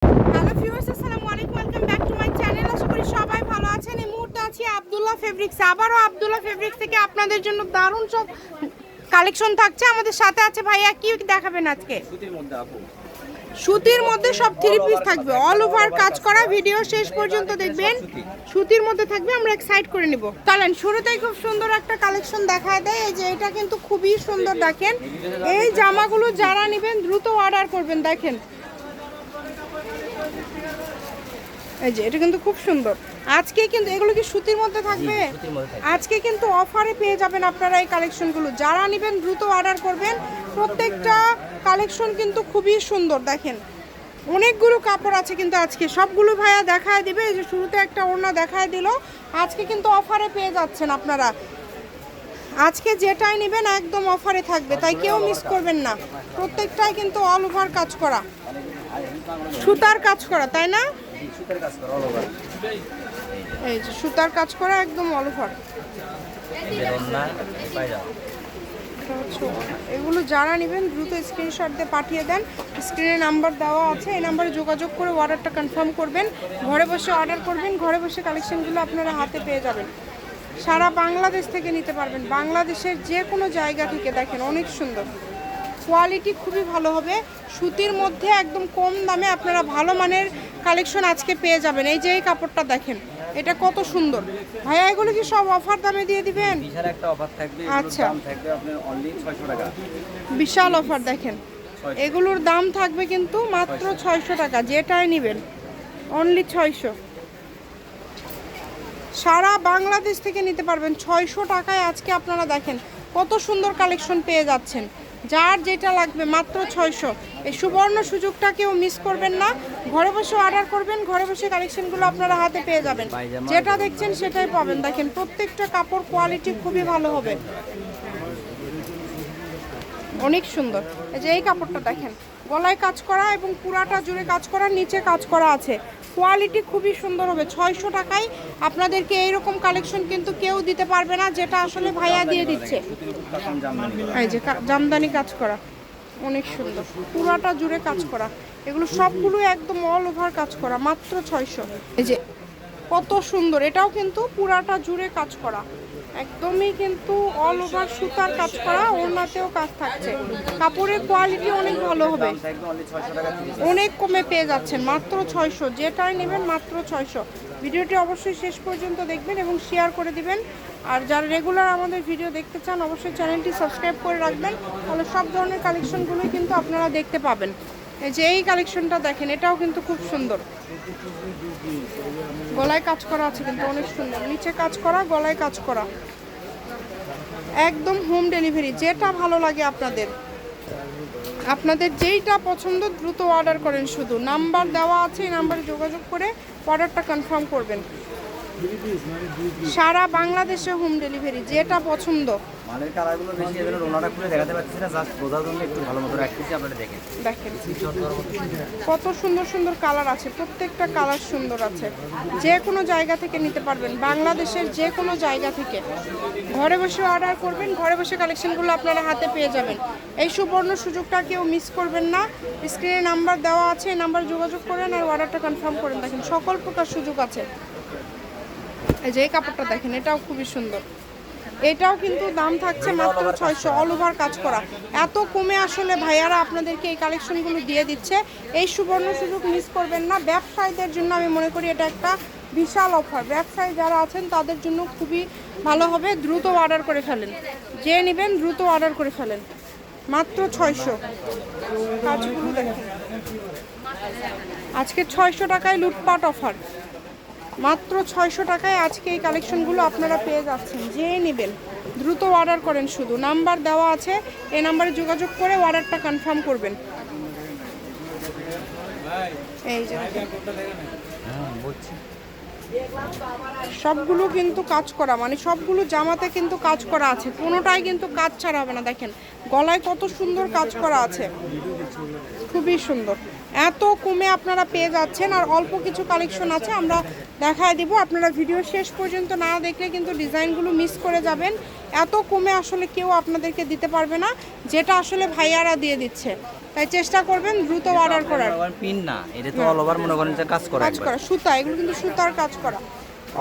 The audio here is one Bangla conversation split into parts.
হ্যালো ভিউয়ার্স, আসসালামু আলাইকুম, welcome back to my channel. আশা করি সবাই ভালো আছেন। এই মুহূর্তে আছি আব্দুল্লাহ ফেব্রিক্স। আবারও আব্দুল্লাহ ফেব্রিক্স থেকে আপনাদের জন্য দারুণ সব কালেকশন থাকছে। আমাদের সাথে আছে ভাইয়া, কি দেখাবেন আজকে? সুতির মধ্যে সব থ্রি পিস থাকবে, অল ওভার কাজ করা। ভিডিও শেষ পর্যন্ত দেখবেন। সুতির মধ্যে থাকবে, আমরা এক সাইড করে নিব। চলেন শুরুতেই খুব সুন্দর একটা কালেকশন দেখায় দেয়। এই যে এটা কিন্তু খুবই সুন্দর, দেখেন। এই জামাগুলো যারা নেবেন দ্রুত অর্ডার করবেন। দেখেন এই যে এটা কিন্তু খুব সুন্দর। আজকে কিন্তু এগুলো কি সুতির মধ্যে থাকবে? আজকে কিন্তু অফারে পেয়ে যাবেন আপনারা এই কালেকশনগুলো। যারা নেবেন দ্রুত অর্ডার করবেন। প্রত্যেকটা কালেকশন কিন্তু খুবই সুন্দর। দেখেন অনেকগুলো কাপড় আছে কিন্তু আজকে সবগুলো ভাইয়া দেখায় দিবে। এই যে শুরুতে একটা ওড়না দেখায় দিল। আজকে কিন্তু অফারে পেয়ে যাচ্ছেন আপনারা। আজকে যেটাই নেবেন একদম অফারে থাকবে, তাই কেউ মিস করবেন না। প্রত্যেকটাই কিন্তু অল ওভার কাজ করা, সুতার কাজ করা, তাই না? এই যে সুতার কাজ করা একদম অল ওভার। এগুলো যারা নেবেন দ্রুত স্ক্রিনশট দিয়ে পাঠিয়ে দেন। স্ক্রিনে নাম্বার দেওয়া আছে, এই নাম্বারে যোগাযোগ করে অর্ডারটা কনফার্ম করবেন। ঘরে বসে অর্ডার করবেন, ঘরে বসে কালেকশনগুলো আপনারা হাতে পেয়ে যাবেন। সারা বাংলাদেশ থেকে নিতে পারবেন, বাংলাদেশের যে কোনো জায়গা থেকে। দেখেন অনেক সুন্দর, কোয়ালিটি খুবই ভালো হবে। সুতির মধ্যে একদম কম দামে আপনারা ভালো মানের কালেকশন আজকে পেয়ে যাবেন। এই যে এই কাপড়টা দেখেন, এটা কত সুন্দর। ভাইয়া এগুলো কি সব অফার দামে দিয়ে দিবেন? বিশাল একটা অফার থাকবে। আচ্ছা, দাম থাকবে আপনার অনলি 600 টাকা। বিশাল অফার। দেখেন এগুলোর দাম থাকবে কিন্তু মাত্র 600 টাকা। যেটাই নেবেন অনলি 600। সারা বাংলাদেশ থেকে নিতে পারবেন 600 টাকায়। আজকে আপনারা দেখেন কত সুন্দর কালেকশন পেয়ে যাচ্ছেন। যার যেটা লাগবে মাত্র 600। এই সুবর্ণ সুযোগটা কেউ মিস করবেন না। ঘরে বসে অর্ডার করবেন, ঘরে বসে কালেকশনগুলো আপনারা হাতে পেয়ে যাবেন। যেটা দেখছেন সেটাই পাবেন। দেখেন প্রত্যেকটা কাপড় কোয়ালিটি খুবই ভালো হবে, অনেক সুন্দর। এই যে এই কাপড়টা দেখেন, গলায় কাজ করা এবং পুরাটা জুড়ে কাজ করা, নিচে কাজ করা আছে। কোয়ালিটি খুবই সুন্দর হবে। 600 টাকায় আপনাদেরকে এইরকম কালেকশন কিন্তু কেউ দিতে পারবে না, যেটা আসলে ভাইয়া দিয়ে দিচ্ছে। এই যে জামদানি কাজ করা, অনেক সুন্দর, পুরাটা জুড়ে কাজ করা। এগুলো সবগুলো একদম অল ওভার কাজ করা, মাত্র 600। এই যে কত সুন্দর, এটাও কিন্তু পুরাটা জুড়ে কাজ করা, একদমই কিন্তু অল ওভার সুতার কাজ করা। ওড়নাতেও কাজ থাকছে। কাপড়ের কোয়ালিটি অনেক ভালো হবে। অনেক কমে পেয়ে যাচ্ছেন, মাত্র 600। যেটাই নেবেন মাত্র 600। ভিডিওটি অবশ্যই শেষ পর্যন্ত দেখবেন এবং শেয়ার করে দিবেন। আর যারা রেগুলার আমাদের ভিডিও দেখতে চান অবশ্যই চ্যানেলটি সাবস্ক্রাইব করে রাখবেন, তাহলে সব ধরনের কালেকশনগুলোই কিন্তু আপনারা দেখতে পাবেন। এই যে এই কালেকশনটা দেখেন, এটাও কিন্তু খুব সুন্দর। গলায় কাজ করা আছে কিন্তু অনেক সুন্দর, নিচে কাজ করা, গলায় কাজ করা, একদম হোম ডেলিভারি। যেটা ভালো লাগে আপনাদের, আপনাদের যেইটা পছন্দ দ্রুত অর্ডার করেন। শুধু নাম্বার দেওয়া আছে, এই নাম্বারে যোগাযোগ করে অর্ডারটা কনফার্ম করবেন। সারা বাংলাদেশে হোম ডেলিভারি, যেটা পছন্দ। মালের কালারগুলো বেশি, এজন্য রোনাটা খুলে দেখাতে পারছি না, জাস্ট বোঝার জন্য একটু ভালো মতো রাখতেছি, আপনারা দেখেন। দেখেন কত সুন্দর সুন্দর কালার আছে, প্রত্যেকটা কালার সুন্দর আছে। যে কোনো জায়গা থেকে নিতে পারবেন, বাংলাদেশের যে কোনো জায়গা থেকে। ঘরে বসে অর্ডার করবেন, ঘরে বসে কালেকশনগুলো আপনারা হাতে পেয়ে যাবেন। এই সুবর্ণ সুযোগটা কেউ মিস করবেন না। স্ক্রিনে নাম্বার দেওয়া আছে, এই নাম্বার যোগাযোগ করেন আর অর্ডারটা কনফার্ম করেন। দেখেন সকল প্রকার সুযোগ আছে। এই যে এই কাপড়টা দেখেন, এটাও খুবই সুন্দর। এটাও কিন্তু দাম থাকছে মাত্র 600, অল ওভার কাজ করা। এত কমে আসলে ভাইয়ারা আপনাদেরকে এই কালেকশনগুলো দিয়ে দিচ্ছে। এই সুবর্ণ সুযোগ মিস করবেন না। ব্যবসায়ীদের জন্য আমি মনে করি এটা একটা বিশাল অফার। ব্যবসায়ী যারা আছেন তাদের জন্য খুবই ভালো হবে। দ্রুত অর্ডার করে ফেলেন, যে নেবেন দ্রুত অর্ডার করে ফেলেন, মাত্র 600। কাজগুলো দেখেন, আজকে 600 টাকায় লুটপাট অফার। মাত্র 600 টাকায় আজকে এই কালেকশনগুলো আপনারা পেয়ে যাচ্ছেন। যে নেবেন দ্রুত অর্ডার করেন। শুধু নাম্বার দেওয়া আছে, এই নাম্বারে যোগাযোগ করে অর্ডারটা কনফার্ম করবেন। এই যে সবগুলো কিন্তু কাজ করা, মানে সবগুলো জামাতে কিন্তু কাজ করা আছে, কোনোটাই কিন্তু কাজ ছাড়া হবে না। দেখেন গলায় কত সুন্দর কাজ করা আছে, খুবই সুন্দর। এত কমে আপনারা পেয়ে যাচ্ছেন। আর অল্প কিছু কালেকশন আছে, আমরা দেখায় দিব। আপনারা ভিডিও শেষ পর্যন্ত না দেখলে কিন্তু ডিজাইনগুলো মিস করে যাবেন। এত কমে আসলে কেউ আপনাদেরকে দিতে পারবে না, যেটা আসলে ভাইয়ারা দিয়ে দিচ্ছে। তাই চেষ্টা করবেন দ্রুত অর্ডার করার। পিন না, এটা তো অল ওভার মনে করেন যে কাজ করা কাজ করা সুতা, এগুলো কিন্তু সুতার কাজ করা,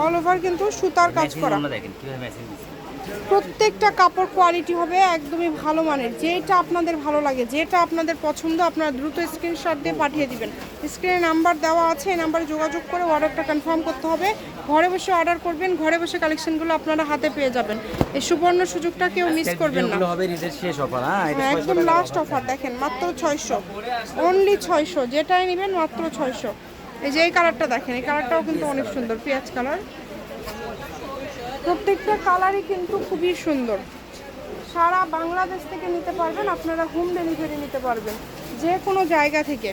অল ওভার কিন্তু সুতার কাজ করা। দেখেন কিভাবে মেশিন দিচ্ছে। প্রত্যেকটা কাপড় কোয়ালিটি হবে একদমই ভালো মানের। যেটা আপনাদের ভালো লাগে, যেটা আপনাদের পছন্দ, আপনারা দ্রুত স্ক্রিনশট দিয়ে পাঠিয়ে দিবেন। স্ক্রিনে নাম্বার দেওয়া আছে, এই নাম্বারে যোগাযোগ করে অর্ডারটা কনফার্ম করতে হবে। ঘরে বসে অর্ডার করবেন, ঘরে বসে কালেকশনগুলো আপনারা হাতে পেয়ে যাবেন। এই সুবর্ণ সুযোগটা কেউ মিস করবেন না। এগুলো হবে ঈদের শেষ অফার। হ্যাঁ, এটা হ্যাঁ, একদম লাস্ট অফার। দেখেন মাত্র 600, অনলি 600, যেটাই নেবেন মাত্র 600। এই যে এই কালারটা দেখেন, এই কালারটাও কিন্তু অনেক সুন্দর, পেঁয়াজ কালার। প্রত্যেকটা কালারই কিন্তু খুবই সুন্দর। সারা বাংলাদেশ থেকে নিতে পারবেন, আপনারা হোম ডেলিভারি নিতে পারবেন যে কোনো জায়গা থেকে।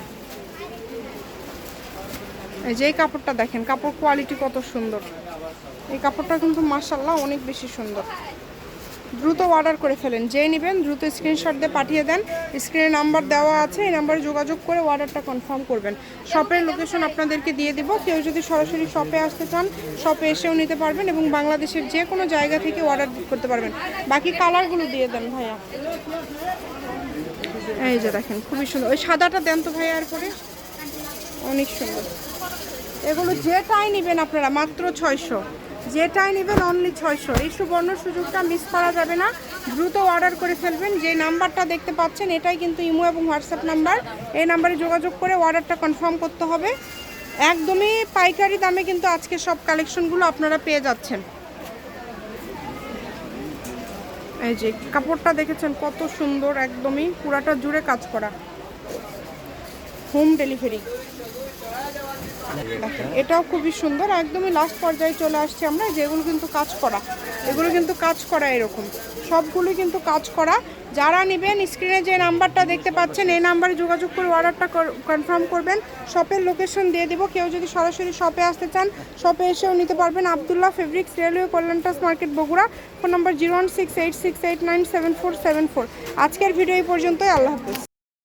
এই যে এই কাপড়টা দেখেন, কাপড় কোয়ালিটি কত সুন্দর। এই কাপড়টা কিন্তু মাশাআল্লাহ অনেক বেশি সুন্দর। দ্রুত অর্ডার করে ফেলেন, যেই নেবেন দ্রুত স্ক্রিনশট দিয়ে পাঠিয়ে দেন। স্ক্রিনে নাম্বার দেওয়া আছে, এই নাম্বারে যোগাযোগ করে অর্ডারটা কনফার্ম করবেন। শপের লোকেশন আপনাদেরকে দিয়ে দিব। কেউ যদি সরাসরি শপে আসতে চান, শপে এসেও নিতে পারবেন এবং বাংলাদেশের যে কোনো জায়গা থেকে অর্ডার করতে পারবেন। বাকি কালারগুলো দিয়ে দেন ভাইয়া। এই যে দেখেন খুবই সুন্দর, ওই সাদাটা দেন তো ভাইয়া, আর পরে অনেক সুন্দর। এগুলো যেটাই নেবেন আপনারা মাত্র 600, যেটাই নেবেন অনলি 600। এই সুবর্ণ সুযোগটা মিস করা যাবে না, দ্রুত অর্ডার করে ফেলবেন। যে নাম্বারটা দেখতে পাচ্ছেন এটাই কিন্তু ইমো এবং হোয়াটসঅ্যাপ নাম্বার। এই নাম্বারে যোগাযোগ করে অর্ডারটা কনফার্ম করতে হবে। একদমই পাইকারি দামে কিন্তু আজকে সব কালেকশনগুলো আপনারা পেয়ে যাচ্ছেন। এই যে কাপড়টা দেখেছেন কত সুন্দর, একদমই পুরাটা জুড়ে কাজ করা, হোম ডেলিভারি। এটাও খুবই সুন্দর, একদমই লাস্ট পর্যায়ে চলে আসছে আমরা। যেগুলো কিন্তু কাজ করা, এগুলো কিন্তু কাজ করা, এরকম সবগুলোই কিন্তু কাজ করা। যারা নেবেন স্ক্রিনে যে নাম্বারটা দেখতে পাচ্ছেন এই নাম্বারে যোগাযোগ করে অর্ডারটা কনফার্ম করবেন। শপের লোকেশন দিয়ে দেবো। কেউ যদি সরাসরি শপে আসতে চান, শপে এসেও নিতে পারবেন। আব্দুল্লাহ ফেব্রিক্স, রেলওয়ে কল্যাণটাস মার্কেট, বগুড়া। Phone number 01686897474। আজকের ভিডিও এই পর্যন্তই। আল্লাহ হাফেজ।